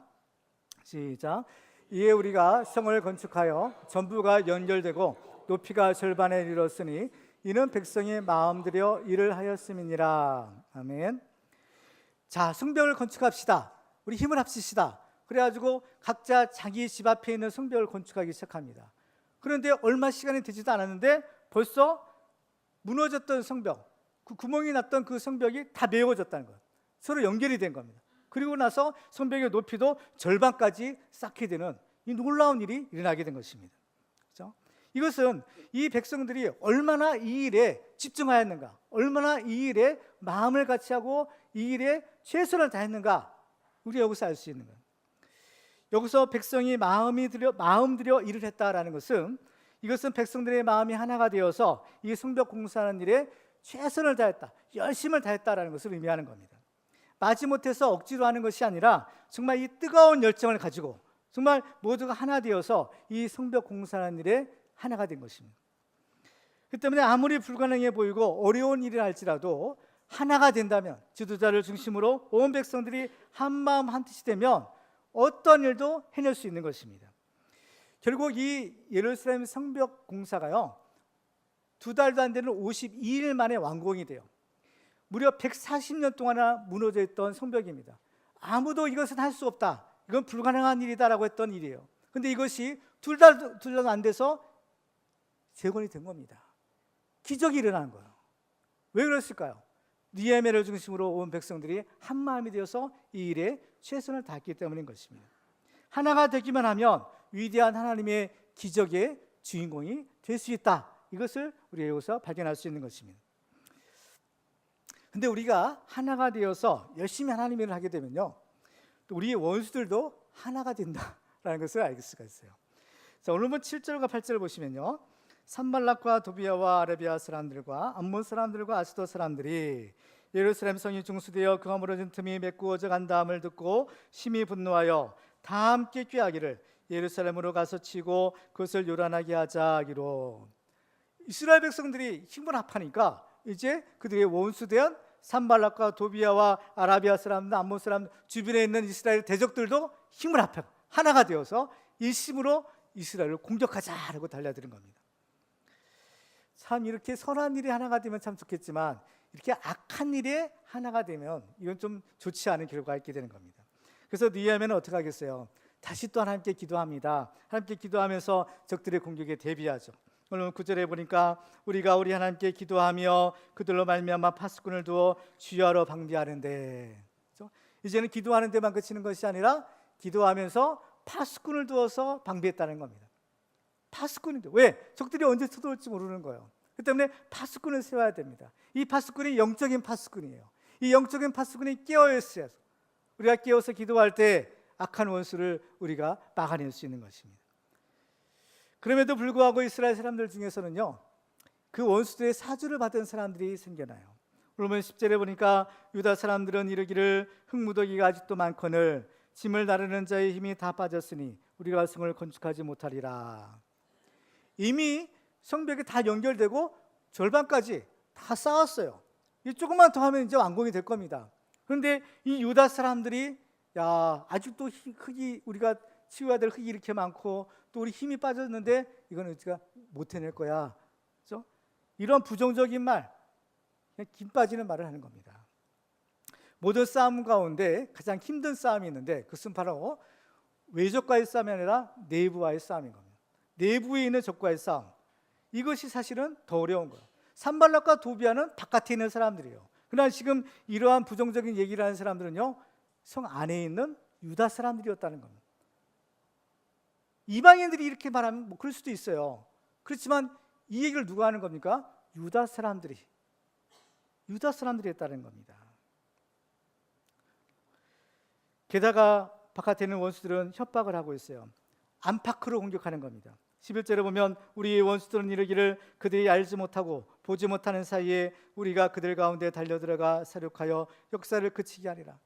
시작. 이에 우리가 성을 건축하여 전부가 연결되고 높이가 절반에 이르렀으니 이는 백성이 마음 들여 일을 하였음이니라. 아멘. 자, 성벽을 건축합시다. 우리 힘을 합치시다. 그래가지고 각자 자기 집 앞에 있는 성벽을 건축하기 시작합니다. 그런데 얼마 시간이 되지도 않았는데 벌써 무너졌던 성벽, 그 구멍이 났던 그 성벽이 다 메워졌다는 것, 서로 연결이 된 겁니다. 그리고 나서 성벽의 높이도 절반까지 쌓게 되는 이 놀라운 일이 일어나게 된 것입니다. 그렇죠? 이것은 이 백성들이 얼마나 이 일에 집중하였는가, 얼마나 이 일에 마음을 같이 하고 이 일에 최선을 다했는가, 우리가 여기서 알 수 있는 거예요. 여기서 백성이 마음 들여 일을 했다라는 것은 이것은 백성들의 마음이 하나가 되어서 이 성벽 공사하는 일에 최선을 다했다, 열심을 다했다라는 것을 의미하는 겁니다. 마지못해서 억지로 하는 것이 아니라 정말 이 뜨거운 열정을 가지고 정말 모두가 하나 되어서 이 성벽 공사하는 일에 하나가 된 것입니다. 그 때문에 아무리 불가능해 보이고 어려운 일이라 할지라도 하나가 된다면, 지도자를 중심으로 온 백성들이 한 마음 한 뜻이 되면 어떤 일도 해낼 수 있는 것입니다. 결국 이 예루살렘 성벽 공사가요 2달도 안 되는 52일 만에 완공이 돼요. 무려 140년 동안이나 무너져 있던 성벽입니다. 아무도 이것은 할 수 없다, 이건 불가능한 일이다라고 했던 일이에요. 그런데 이것이 2달도 안 돼서 재건이 된 겁니다. 기적이 일어난 거예요. 왜 그랬을까요? 느헤미야를 중심으로 온 백성들이 한 마음이 되어서 이 일에 최선을 다했기 때문인 것입니다. 하나가 되기만 하면 위대한 하나님의 기적의 주인공이 될 수 있다, 이것을 우리가 여기서 발견할 수 있는 것입니다. 근데 우리가 하나가 되어서 열심히 하나님의 일을 하게 되면요 또 우리의 원수들도 하나가 된다라는 것을 알 수가 있어요. 자, 오늘 7절과 8절을 보시면요 산발락과 도비아와 아라비아 사람들과 암몬 사람들과 아스돗 사람들이 예루살렘 성이 중수되어 그가 무너진 틈이 메꾸어져 간다함을 듣고 심히 분노하여 다 함께 꾀하기를 예루살렘으로 가서 치고 그것을 요란하게 하자 하기로. 이스라엘 백성들이 힘을 합하니까 이제 그들의 원수된 산발락과 도비아와 아라비아 사람들, 암몬 사람 주변에 있는 이스라엘 대적들도 힘을 합해 하나가 되어서 일심으로 이스라엘을 공격하자라고 달려드는 겁니다. 참 이렇게 선한 일이 하나가 되면 참 좋겠지만 이렇게 악한 일에 하나가 되면 이건 좀 좋지 않은 결과가 있게 되는 겁니다. 그래서 느헤미야는 어떻게 하겠어요? 다시 또 하나님께 기도합니다. 하나님께 기도하면서 적들의 공격에 대비하죠. 오늘 9절에 보니까 우리가 우리 하나님께 기도하며 그들로 말미암아 파수꾼을 두어 주야로 방비하는데, 그렇죠? 이제는 기도하는 데만 그치는 것이 아니라 기도하면서 파수꾼을 두어서 방비했다는 겁니다. 파수꾼인데 왜? 적들이 언제 쳐들어올지 모르는 거예요. 그 때문에 파수꾼을 세워야 됩니다. 이 파수꾼이 영적인 파수꾼이에요. 이 영적인 파수꾼이 깨어있어야 우리가 깨어서 기도할 때 악한 원수를 우리가 막아낼 수 있는 것입니다. 그럼에도 불구하고 이스라엘 사람들 중에서는요 그 원수들의 사주를 받은 사람들이 생겨나요. 오늘 10절에 보니까 유다 사람들은 이르기를 흙무더기가 아직도 많거늘 짐을 나르는 자의 힘이 다 빠졌으니 우리가 성을 건축하지 못하리라. 이미 성벽이 다 연결되고 절반까지 다 쌓았어요. 이 조금만 더 하면 이제 완공이 될 겁니다. 그런데 이 유다 사람들이 야 아직도 흙이 우리가 치워야 될 흙이 이렇게 많고 또 우리 힘이 빠졌는데 이거는 우리가 못 해낼 거야, 그렇죠? 이런 부정적인 말, 그냥 김 빠지는 말을 하는 겁니다. 모든 싸움 가운데 가장 힘든 싸움이 있는데 그것은 바로 외적과의 싸움이 아니라 내부와의 싸움인 겁니다. 내부에 있는 적과의 싸움. 이것이 사실은 더 어려운 거예요. 산발락과 도비아는 바깥에 있는 사람들이에요. 그러나 지금 이러한 부정적인 얘기를 하는 사람들은요, 성 안에 있는 유다 사람들이었다는 겁니다. 이방인들이 이렇게 말하면 뭐 그럴 수도 있어요. 그렇지만 이 얘기를 누가 하는 겁니까? 유다 사람들이 했다는 겁니다. 게다가 바깥에 있는 원수들은 협박을 하고 있어요. 안팎으로 공격하는 겁니다. 11절에 보면 우리의 원수들은 이르기를 그들이 알지 못하고 보지 못하는 사이에 우리가 그들 가운데 달려들어가 사륙하여 역사를 그치게 하리라.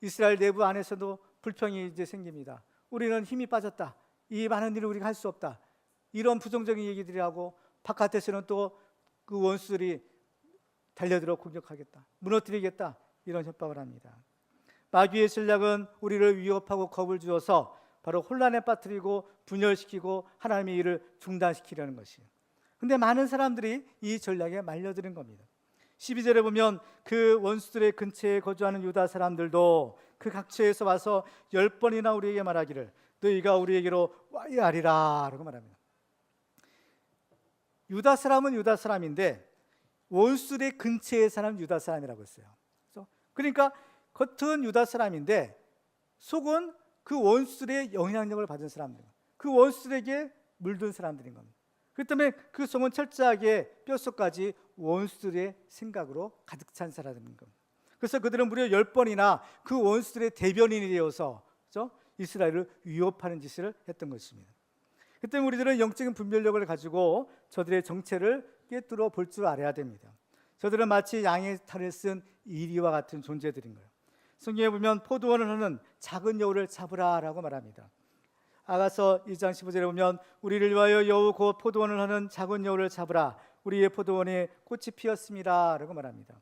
이스라엘 내부 안에서도 불평이 이제 생깁니다. 우리는 힘이 빠졌다. 이 많은 일을 우리가 할 수 없다. 이런 부정적인 얘기들이 하고 바깥에서는 또 그 원수들이 달려들어 공격하겠다. 무너뜨리겠다. 이런 협박을 합니다. 마귀의 전략은 우리를 위협하고 겁을 주어서 바로 혼란에 빠뜨리고 분열시키고 하나님의 일을 중단시키려는 것이에요. 그런데 많은 사람들이 이 전략에 말려드는 겁니다. 12절에 보면 그 원수들의 근처에 거주하는 유다 사람들도 그 각처에서 와서 10번이나 우리에게 말하기를 너희가 우리에게로 와야 하리라 라고 말합니다. 유다 사람은 유다 사람인데 원수들의 근처에 사는 유다 사람이라고 했어요. 그러니까 겉은 유다 사람인데 속은 그 원수들의 영향력을 받은 사람들, 그 원수들에게 물든 사람들인 겁니다. 그렇기 때문에 그 속은 철저하게 뼛속까지 원수들의 생각으로 가득 찬 사람인 겁니다. 그래서 그들은 무려 10번이나 그 원수들의 대변인이 되어서 이스라엘을 위협하는 짓을 했던 것입니다. 그때 우리들은 영적인 분별력을 가지고 저들의 정체를 꿰뚫어 볼 줄 알아야 됩니다. 저들은 마치 양의 탈을 쓴 이리와 같은 존재들인 거예요. 성경에 보면 포도원을 하는 작은 여우를 잡으라라고 말합니다. 아가서 2장 15절에 보면 우리를 위하여 여우 곧 포도원을 하는 작은 여우를 잡으라. 우리의 포도원에 꽃이 피었습니다 라고 말합니다.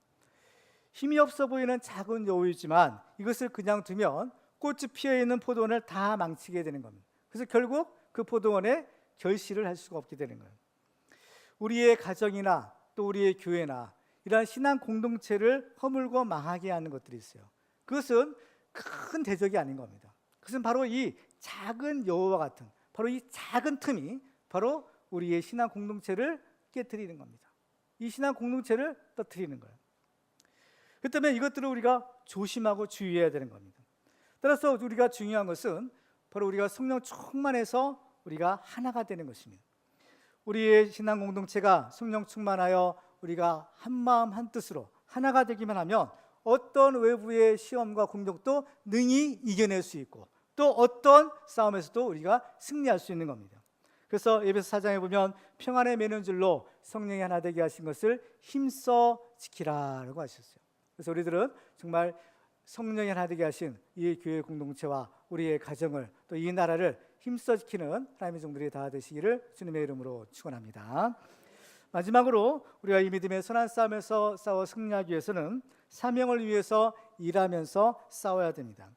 힘이 없어 보이는 작은 여우이지만 이것을 그냥 두면 꽃이 피어있는 포도원을 다 망치게 되는 겁니다. 그래서 결국 그 포도원에 결실을 할 수가 없게 되는 거예요. 우리의 가정이나 또 우리의 교회나 이러한 신앙 공동체를 허물고 망하게 하는 것들이 있어요. 그것은 큰 대적이 아닌 겁니다. 그것은 바로 이 작은 여우와 같은 바로 이 작은 틈이 바로 우리의 신앙 공동체를 깨뜨리는 겁니다. 이 신앙 공동체를 떨어뜨리는 거예요. 그 때문에 이것들을 우리가 조심하고 주의해야 되는 겁니다. 따라서 우리가 중요한 것은 바로 우리가 성령 충만해서 우리가 하나가 되는 것입니다. 우리의 신앙 공동체가 성령 충만하여 우리가 한 마음 한 뜻으로 하나가 되기만 하면 어떤 외부의 시험과 공격도 능히 이겨낼 수 있고 또 어떤 싸움에서도 우리가 승리할 수 있는 겁니다. 그래서 에베소 4장에 보면 평안에 매는 줄로 성령이 하나 되게 하신 것을 힘써 지키라라고 하셨어요. 그래서 우리들은 정말 성령이 하나 되게 하신 이 교회 공동체와 우리의 가정을 또 이 나라를 힘써 지키는 하나님의 종들이 다 되시기를 주님의 이름으로 축원합니다. 마지막으로 우리가 이 믿음의 선한 싸움에서 싸워 승리하기 위해서는 사명을 위해서 일하면서 싸워야 됩니다.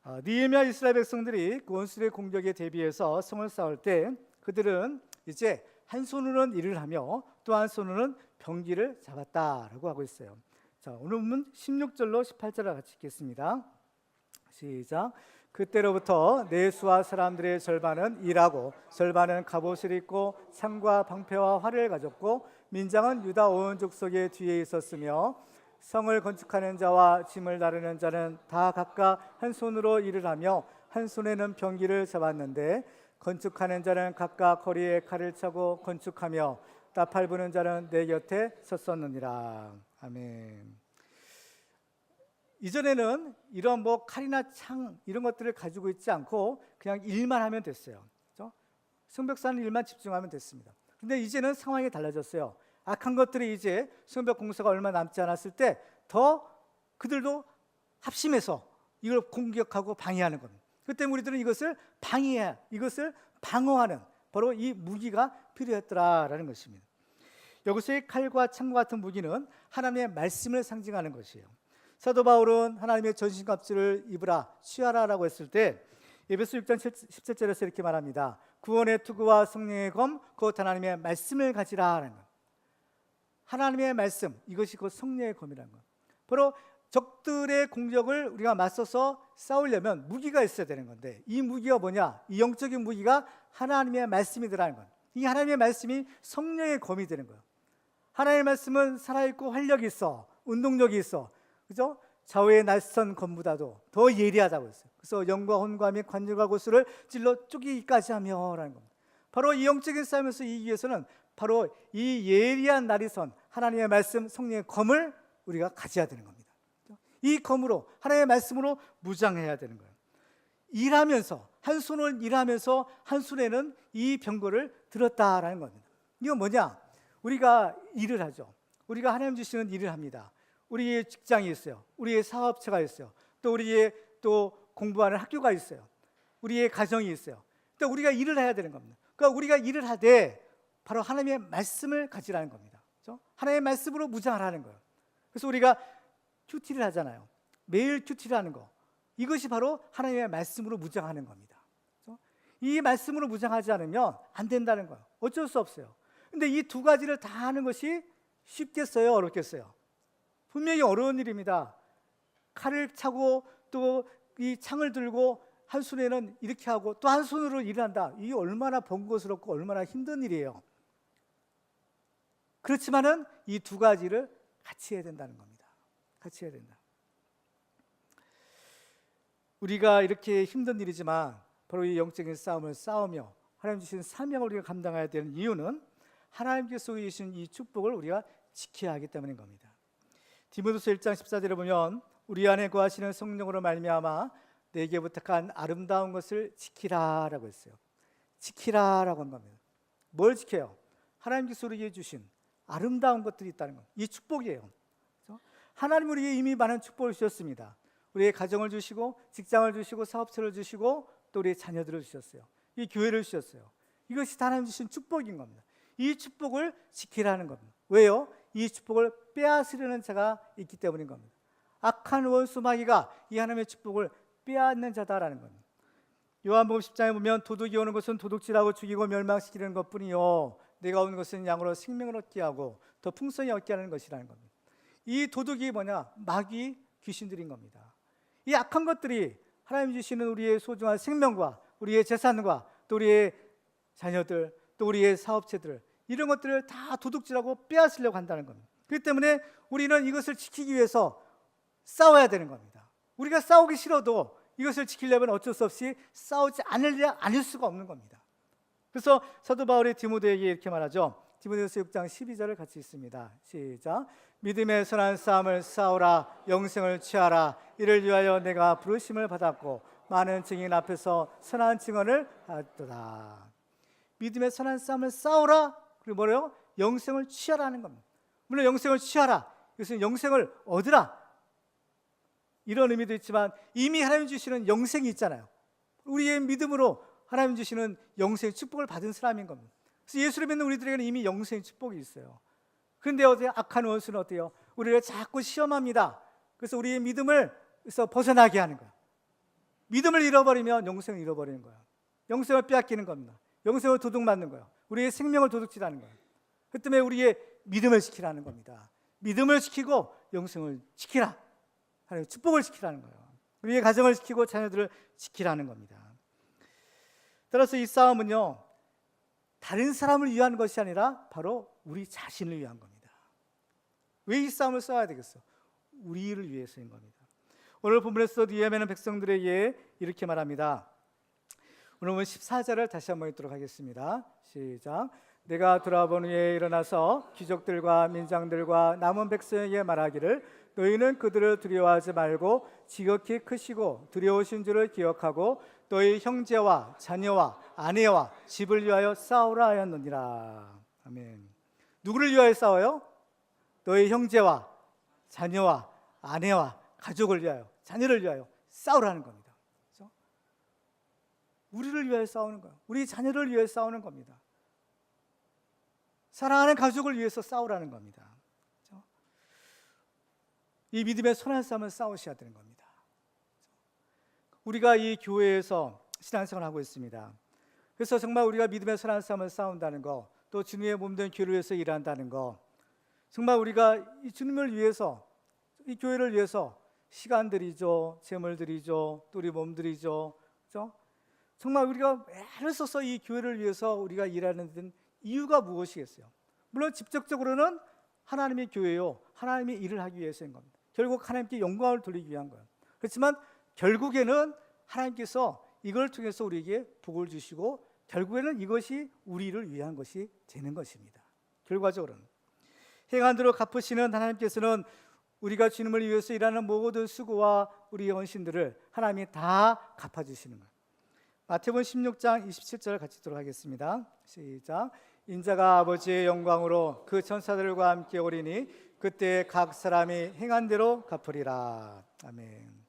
느헤미야 이스라엘 백성들이 그 원수의 공격에 대비해서 성을 쌓을 때 그들은 이제 한 손으로는 일을 하며 또 한 손으로는 병기를 잡았다라고 하고 있어요. 자, 오늘 본문 16절로 18절을 같이 읽겠습니다. 시작. 그때로부터 내수와 사람들의 절반은 일하고 절반은 갑옷을 입고 창과 방패와 활을 가졌고 민장은 유다 온 족속의 뒤에 있었으며 성을 건축하는 자와 짐을 나르는 자는 다 각각 한 손으로 일을 하며 한 손에는 병기를 잡았는데 건축하는 자는 각각 거리에 칼을 차고 건축하며 나팔 부는 자는 내 곁에 섰었느니라. 아멘. 이전에는 이런 칼이나 창 이런 것들을 가지고 있지 않고 그냥 일만 하면 됐어요. 그렇죠? 성벽사는 일만 집중하면 됐습니다. 근데 이제는 상황이 달라졌어요. 악한 것들이 이제 성벽 공사가 얼마 남지 않았을 때 더 그들도 합심해서 이걸 공격하고 방해하는 겁니다. 그때 우리들은 이것을 이것을 방어하는 바로 이 무기가 필요했더라라는 것입니다. 여기서의 칼과 창과 같은 무기는 하나님의 말씀을 상징하는 것이에요. 사도 바울은 하나님의 전신갑주를 입으라 취하라라고 했을 때 에베소 6장 17절에서 이렇게 말합니다. 구원의 투구와 성령의 검 곧 하나님의 말씀을 가지라라는 것. 하나님의 말씀 이것이 곧 성령의 검이라는 것. 바로 적들의 공격을 우리가 맞서서 싸우려면 무기가 있어야 되는 건데, 이 무기가 뭐냐? 이 영적인 무기가 하나님의 말씀이더라는 건. 이 하나님의 말씀이 성령의 검이 되는 거예요. 하나님의 말씀은 살아있고 활력이 있어, 운동력이 있어, 그죠? 좌우의 낯선 검보다도 더 예리하다고 했어요. 그래서 영과 혼과 및 관절과 고수를 찔러 쪼개기까지 하며라는 겁니다. 바로 이 영적인 싸움에서 이기기 위해서는 바로 이 예리한 날이선 하나님의 말씀, 성령의 검을 우리가 가져야 되는 겁니다. 이 검으로, 하나님의 말씀으로 무장해야 되는 거예요. 일하면서, 한 손을 일하면서 한 손에는 이 병거를 들었다라는 겁니다. 이건 뭐냐? 우리가 일을 하죠. 우리가 하나님 주시는 일을 합니다. 우리의 직장이 있어요. 우리의 사업체가 있어요. 또 우리의 또 공부하는 학교가 있어요. 우리의 가정이 있어요. 또 우리가 일을 해야 되는 겁니다. 그러니까 우리가 일을 하되 바로 하나님의 말씀을 가지라는 겁니다. 그렇죠? 하나님의 말씀으로 무장하라는 거예요. 그래서 우리가 큐티를 하잖아요. 매일 큐티를 하는 거. 이것이 바로 하나님의 말씀으로 무장하는 겁니다. 그렇죠? 이 말씀으로 무장하지 않으면 안 된다는 거예요. 어쩔 수 없어요. 근데 이 두 가지를 다 하는 것이 쉽겠어요? 어렵겠어요? 분명히 어려운 일입니다. 칼을 차고 또 이 창을 들고 한 손에는 이렇게 하고 또 한 손으로 일을 한다. 이게 얼마나 번거롭고 얼마나 힘든 일이에요. 그렇지만은 이 두 가지를 같이 해야 된다는 겁니다. 같이 해야 된다. 우리가 이렇게 힘든 일이지만 바로 이 영적인 싸움을 싸우며 하나님 주신 사명을 우리가 감당해야 되는 이유는 하나님께서 주신 이 축복을 우리가 지켜야 하기 때문인 겁니다. 디모데후서 1장 14절에 보면 우리 안에 거하시는 성령으로 말미암아 내게 부탁한 아름다운 것을 지키라라고 했어요. 지키라라고 한 겁니다. 뭘 지켜요? 하나님께서 우리에게 주신 아름다운 것들이 있다는 겁니다. 이 축복이에요. 그렇죠? 하나님 우리에게 이미 많은 축복을 주셨습니다. 우리의 가정을 주시고 직장을 주시고 사업체를 주시고 또 우리의 자녀들을 주셨어요. 이 교회를 주셨어요. 이것이 다 하나님 주신 축복인 겁니다. 이 축복을 지키라는 겁니다. 왜요? 이 축복을 빼앗으려는 자가 있기 때문인 겁니다. 악한 원수 마귀가 이 하나님의 축복을 빼앗는 자다라는 겁니다. 요한복음 10장에 보면 도둑이 오는 것은 도둑질하고 죽이고 멸망시키는 것뿐이요 내가 오는 것은 양으로 생명을 얻게 하고 더 풍성히 얻게 하는 것이라는 겁니다. 이 도둑이 뭐냐? 마귀, 귀신들인 겁니다. 이 악한 것들이 하나님 주시는 우리의 소중한 생명과 우리의 재산과 또 우리의 자녀들 또 우리의 사업체들 이런 것들을 다 도둑질하고 빼앗으려고 한다는 겁니다. 그렇기 때문에 우리는 이것을 지키기 위해서 싸워야 되는 겁니다. 우리가 싸우기 싫어도 이것을 지키려면 어쩔 수 없이 싸우지 않을 수가 없는 겁니다. 그래서 사도 바울이 디모데에게 이렇게 말하죠. 디모데후서 6장 12절을 같이 읽습니다. 시작. 믿음의 선한 싸움을 싸우라. 영생을 취하라. 이를 위하여 내가 부르심을 받았고 많은 증인 앞에서 선한 증언을 받았도다. 믿음의 선한 싸움을 싸우라. 그리고 뭐래요? 영생을 취하라는 겁니다. 물론 영생을 취하라. 이것은 영생을 얻으라. 이런 의미도 있지만 이미 하나님 주시는 영생이 있잖아요. 우리의 믿음으로 하나님 주시는 영생 축복을 받은 사람인 겁니다. 그래서 예수를 믿는 우리들에게는 이미 영생 축복이 있어요. 그런데 어때요? 악한 원수는 어때요? 우리를 자꾸 시험합니다. 그래서 우리의 믿음을 벗어나게 하는 거예요. 믿음을 잃어버리면 영생을 잃어버리는 거예요. 영생을 빼앗기는 겁니다. 영생을 도둑맞는 거예요. 우리의 생명을 도둑질하는 거예요. 그 때문에 우리의 믿음을 지키라는 겁니다. 믿음을 지키고 영생을 지키라. 하나님의 축복을 지키라는 거예요. 우리의 가정을 지키고 자녀들을 지키라는 겁니다. 따라서 이 싸움은요 다른 사람을 위한 것이 아니라 바로 우리 자신을 위한 겁니다. 왜 이 싸움을 싸워야 되겠어? 우리를 위해서인 겁니다. 오늘 본문에서 느헤미야는 백성들에게 이렇게 말합니다. 오늘 보면 14절을 다시 한번 읽도록 하겠습니다. 시작. 내가 돌아본 후에 일어나서 귀족들과 민장들과 남은 백성에게 말하기를 너희는 그들을 두려워하지 말고 지극히 크시고 두려우신 줄을 기억하고 너희 형제와 자녀와 아내와 집을 위하여 싸우라 하였느니라. 아멘. 누구를 위하여 싸워요? 너희 형제와 자녀와 아내와 가족을 위하여 자녀를 위하여 싸우라는 겁니다. 그렇죠? 우리를 위하여 싸우는 거예요. 우리 자녀를 위하여 싸우는 겁니다. 사랑하는 가족을 위해서 싸우라는 겁니다. 그렇죠? 이 믿음의 선한 싸움을 싸우셔야 되는 겁니다. 우리가 이 교회에서 신앙생활을 하고 있습니다. 그래서 정말 우리가 믿음의 선한 싸움을 싸운다는 거, 또 주님의 몸된 교회를 위해서 일한다는 거, 정말 우리가 이 주님을 위해서 이 교회를 위해서 시간 들이죠, 재물 들이죠, 또 우리 몸 들이죠. 그렇죠? 정말 우리가 애를 써서 이 교회를 위해서 우리가 일하는 데는 이유가 무엇이겠어요? 물론 직접적으로는 하나님의 교회요, 하나님의 일을 하기 위해서인 겁니다. 결국 하나님께 영광을 돌리기 위한 거예요. 그렇지만 결국에는 하나님께서 이걸 통해서 우리에게 복을 주시고 결국에는 이것이 우리를 위한 것이 되는 것입니다. 결과적으로는 행한 대로 갚으시는 하나님께서는 우리가 주님을 위해서 일하는 모든 수고와 우리의 헌신들을 하나님이 다 갚아주시는 거예요. 마태복음 16장 27절 같이 읽도록 하겠습니다. 시작. 인자가 아버지의 영광으로 그 천사들과 함께 오리니 그때 각 사람이 행한 대로 갚으리라. 아멘.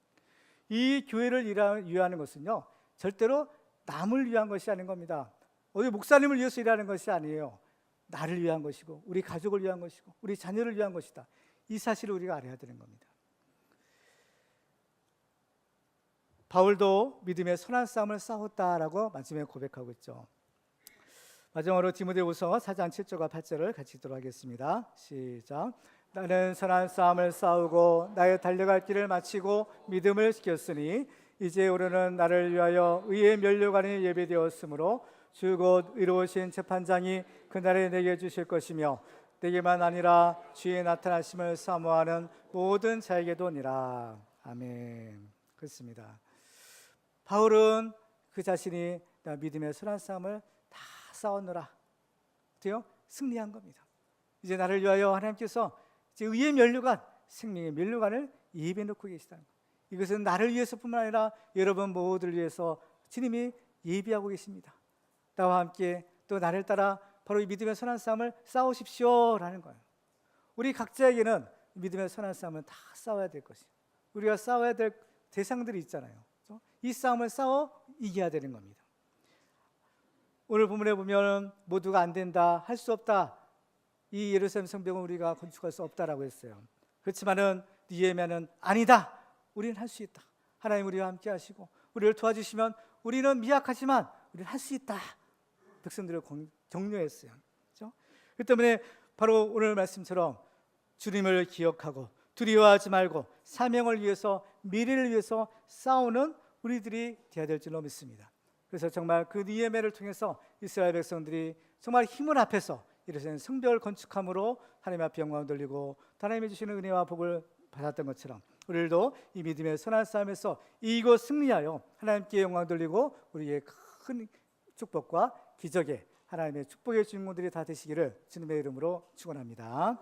이 교회를 위하는 것은요, 절대로 남을 위한 것이 아닌 겁니다. 어디 목사님을 위해서 일하는 것이 아니에요. 나를 위한 것이고 우리 가족을 위한 것이고 우리 자녀를 위한 것이다. 이 사실을 우리가 알아야 되는 겁니다. 바울도 믿음의 선한 싸움을 싸웠다라고 마지막에 고백하고 있죠. 마지막으로 디모데후서 4장 7절과 8절을 같이 읽도록 하겠습니다. 시작. 나는 선한 싸움을 싸우고 나의 달려갈 길을 마치고 믿음을 지켰으니 이제 우리는 나를 위하여 의의 면류관이 예비되었으므로 주 곧 의로우신 재판장이 그날에 내게 주실 것이며 내게만 아니라 주의 나타나심을 사모하는 모든 자에게도니라. 아멘. 그렇습니다. 바울은 그 자신이 믿음의 선한 싸움을 다 싸웠노라. 어때요? 승리한 겁니다. 이제 나를 위하여 하나님께서 이제 의의 면류관, 생명의 면류관을 예비해 놓고 계시다는 것. 이것은 나를 위해서뿐만 아니라 여러분 모두를 위해서 주님이 예비하고 계십니다. 나와 함께 또 나를 따라 바로 이 믿음의 선한 싸움을 싸우십시오라는 거예요. 우리 각자에게는 믿음의 선한 싸움은 다 싸워야 될 것이에요. 우리가 싸워야 될 대상들이 있잖아요. 그렇죠? 이 싸움을 싸워 이겨야 되는 겁니다. 오늘 본문에 보면 모두가 안 된다, 할 수 없다, 이 예루살렘 성벽은 우리가 건축할 수 없다라고 했어요. 그렇지만은 느헤미야는 아니다, 우리는 할 수 있다. 하나님 우리와 함께 하시고 우리를 도와주시면 우리는 미약하지만 우리는 할 수 있다. 백성들을 격려했어요. 그렇죠? 그 때문에 바로 오늘 말씀처럼 주님을 기억하고 두려워하지 말고 사명을 위해서, 미래를 위해서 싸우는 우리들이 되어야 될 줄로 믿습니다. 그래서 정말 그 느헤미야를 통해서 이스라엘 백성들이 정말 힘을 합해서 이르시는 성벽을 건축함으로 하나님 앞에 영광을 돌리고 하나님이 주시는 은혜와 복을 받았던 것처럼 우리들도 이 믿음의 선한 싸움에서 이기고 승리하여 하나님께 영광 돌리고 우리의 큰 축복과 기적의 하나님의 축복의 주인공들이 다 되시기를 주님의 이름으로 축원합니다.